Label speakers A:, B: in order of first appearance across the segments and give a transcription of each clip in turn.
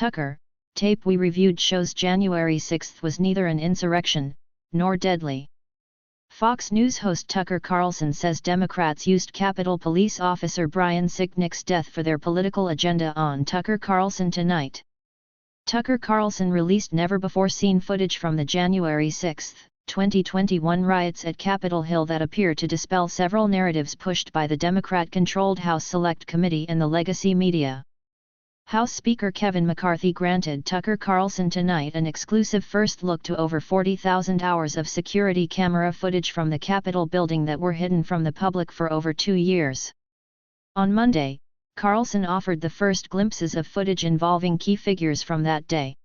A: Tucker, tape we reviewed shows January 6 was neither an insurrection, nor deadly. Fox News host Tucker Carlson says Democrats used Capitol Police Officer Brian Sicknick's death for their political agenda on Tucker Carlson Tonight. Tucker Carlson released never-before-seen footage from the January 6, 2021 riots at Capitol Hill that appear to dispel several narratives pushed by the Democrat-controlled House Select Committee and the legacy media. House Speaker Kevin McCarthy granted Tucker Carlson Tonight an exclusive first look to over 40,000 hours of security camera footage from the Capitol building that were hidden from the public for over 2 years. On Monday, Carlson offered the first glimpses of footage involving key figures from that day.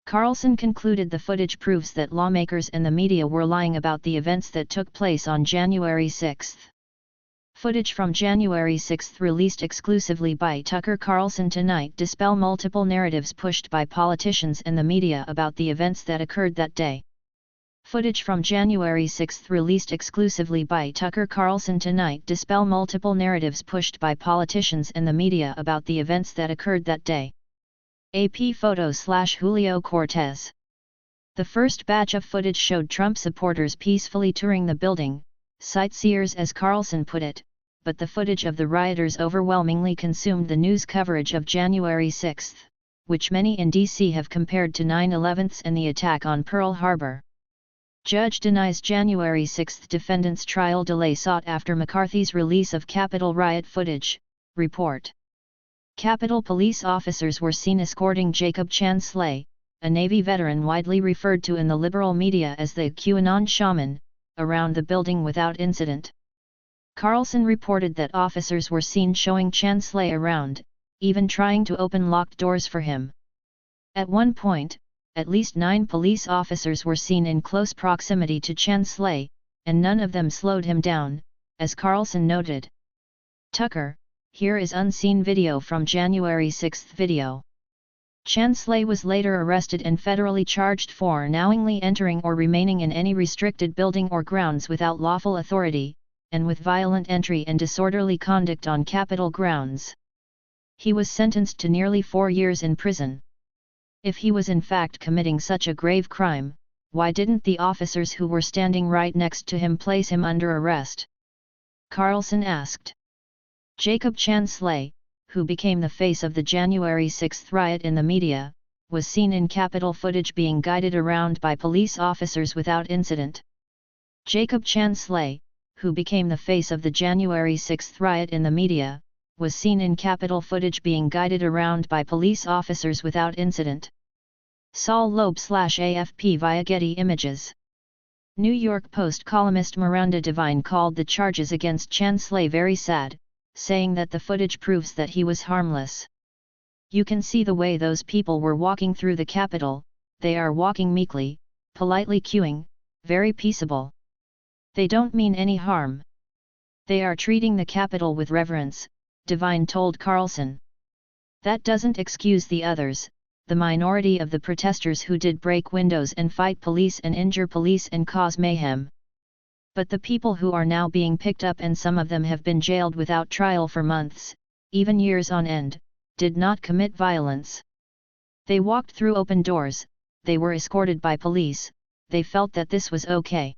A: Carlson concluded the footage proves that lawmakers and the media were lying about the events that took place on January 6. Footage from January 6 released exclusively by Tucker Carlson Tonight dispel multiple narratives pushed by politicians and the media about the events that occurred that day. Footage from January 6 released exclusively by Tucker Carlson Tonight dispel multiple narratives pushed by politicians and the media about the events that occurred that day. AP photo/Julio Cortez. The first batch of footage showed Trump supporters peacefully touring the building, sightseers as Carlson put it, but the footage of the rioters overwhelmingly consumed the news coverage of January 6, which many in D.C. have compared to 9/11 and the attack on Pearl Harbor. Judge denies January 6 defendant's trial delay sought after McCarthy's release of Capitol riot footage, report. Capitol police officers were seen escorting Jacob Chansley, a Navy veteran widely referred to in the liberal media as the QAnon shaman, around the building without incident. Carlson reported that officers were seen showing Chansley around, even trying to open locked doors for him. At one point, at least 9 police officers were seen in close proximity to Chansley, and none of them slowed him down, as Carlson noted. Tucker, here is unseen video from January 6 video. Chansley was later arrested and federally charged for knowingly entering or remaining in any restricted building or grounds without lawful authority, and with violent entry and disorderly conduct on Capitol grounds. He was sentenced to nearly 4 years in prison. If he was in fact committing such a grave crime, why didn't the officers who were standing right next to him place him under arrest? Carlson asked. Jacob Chansley, who became the face of the January 6 riot in the media, was seen in Capitol footage being guided around by police officers without incident. Jacob Chansley, who became the face of the January 6 riot in the media, was seen in Capitol footage being guided around by police officers without incident. Saul Loeb/AFP via Getty Images. New York Post columnist Miranda Devine called the charges against Chansley very sad, saying that the footage proves that he was harmless. You can see the way those people were walking through the Capitol, they are walking meekly, politely queuing, very peaceable. They don't mean any harm. They are treating the Capitol with reverence, Devine told Carlson. That doesn't excuse the others, the minority of the protesters who did break windows and fight police and injure police and cause mayhem. But the people who are now being picked up, and some of them have been jailed without trial for months, even years on end, did not commit violence. They walked through open doors, they were escorted by police, they felt that this was okay.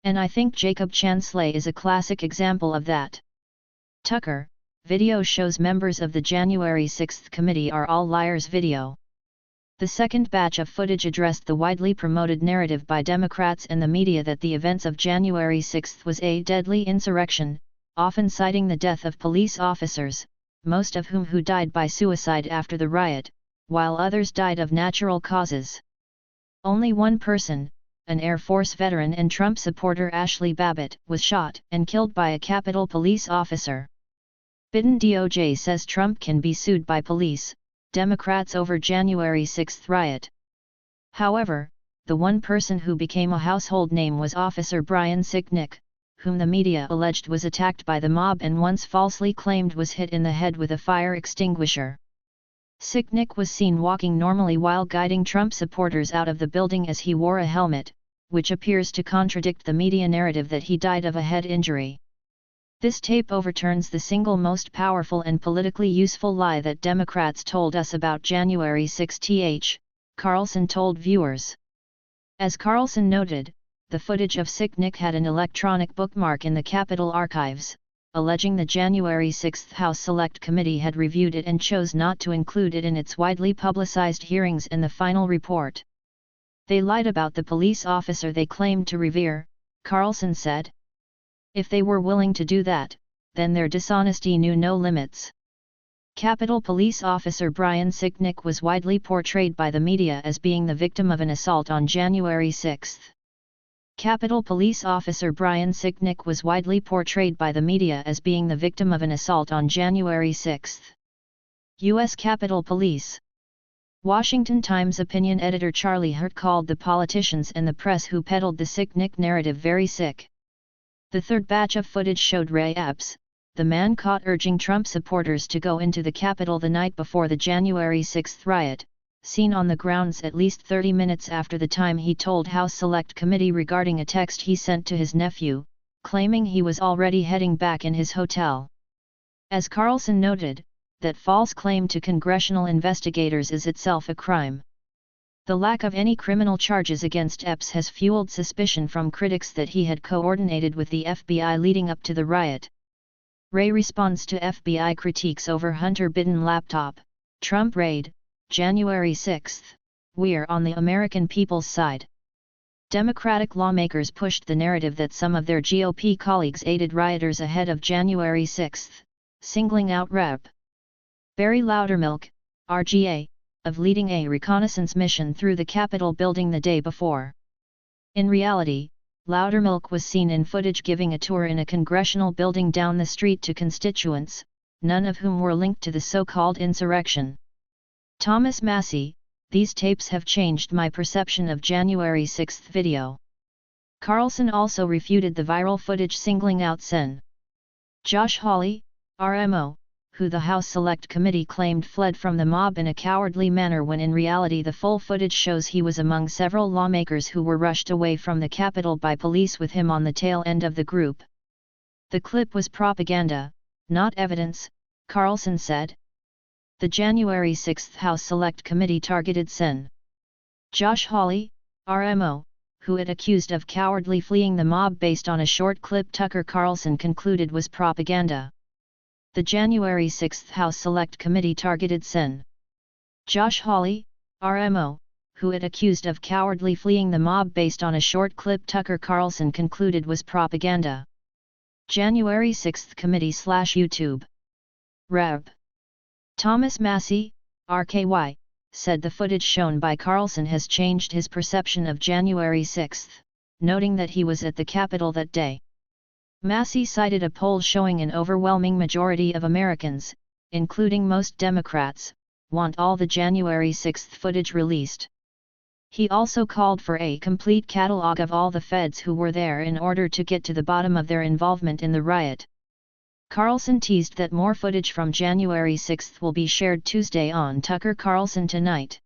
A: And I think Jacob Chansley is a classic example of that. Tucker, video shows members of the January 6 committee are all liars video. The second batch of footage addressed the widely promoted narrative by Democrats and the media that the events of January 6 was a deadly insurrection, often citing the death of police officers, most of whom who died by suicide after the riot, while others died of natural causes. Only one person, an Air Force veteran and Trump supporter Ashley Babbitt, was shot and killed by a Capitol police officer. Biden DOJ says Trump can be sued by police, Democrats over January 6 riot. However, the one person who became a household name was Officer Brian Sicknick, whom the media alleged was attacked by the mob and once falsely claimed was hit in the head with a fire extinguisher. Sicknick was seen walking normally while guiding Trump supporters out of the building as he wore a helmet, which appears to contradict the media narrative that he died of a head injury. This tape overturns the single most powerful and politically useful lie that Democrats told us about January 6th, Carlson told viewers. As Carlson noted, the footage of Sicknick had an electronic bookmark in the Capitol archives, alleging the January 6th House Select Committee had reviewed it and chose not to include it in its widely publicized hearings in the final report. They lied about the police officer they claimed to revere, Carlson said. If they were willing to do that, then their dishonesty knew no limits. Capitol Police Officer Brian Sicknick was widely portrayed by the media as being the victim of an assault on January 6. Capitol Police Officer Brian Sicknick was widely portrayed by the media as being the victim of an assault on January 6. U.S. Capitol Police. Washington Times opinion editor Charlie Hurt called the politicians and the press who peddled the Sicknick narrative very sick. The third batch of footage showed Ray Epps, the man caught urging Trump supporters to go into the Capitol the night before the January 6 riot, seen on the grounds at least 30 minutes after the time he told House Select Committee regarding a text he sent to his nephew, claiming he was already heading back in his hotel. As Carlson noted, that false claim to congressional investigators is itself a crime. The lack of any criminal charges against Epps has fueled suspicion from critics that he had coordinated with the FBI leading up to the riot. Ray responds to FBI critiques over Hunter Biden laptop, Trump raid, January 6. We're on the American people's side. Democratic lawmakers pushed the narrative that some of their GOP colleagues aided rioters ahead of January 6, singling out Rep. Barry Loudermilk, RGA, of leading a reconnaissance mission through the Capitol building the day before. In reality, Loudermilk was seen in footage giving a tour in a congressional building down the street to constituents, none of whom were linked to the so-called insurrection. Thomas Massey, these tapes have changed my perception of January 6 video. Carlson also refuted the viral footage singling out Sen. Josh Hawley, RMO, who the House Select Committee claimed fled from the mob in a cowardly manner when in reality the full footage shows he was among several lawmakers who were rushed away from the Capitol by police with him on the tail end of the group. The clip was propaganda, not evidence, Carlson said. The January 6 House Select Committee targeted Sen. Josh Hawley, RMO, who it accused of cowardly fleeing the mob based on a short clip Tucker Carlson concluded was propaganda. The January 6 House Select Committee targeted Sen. Josh Hawley, RMO, who it accused of cowardly fleeing the mob based on a short clip Tucker Carlson concluded was propaganda. January 6 Committee/YouTube. Rep. Thomas Massey, RKY, said the footage shown by Carlson has changed his perception of January 6, noting that he was at the Capitol that day. Massey cited a poll showing an overwhelming majority of Americans, including most Democrats, want all the January 6 footage released. He also called for a complete catalog of all the feds who were there in order to get to the bottom of their involvement in the riot. Carlson teased that more footage from January 6 will be shared Tuesday on Tucker Carlson Tonight.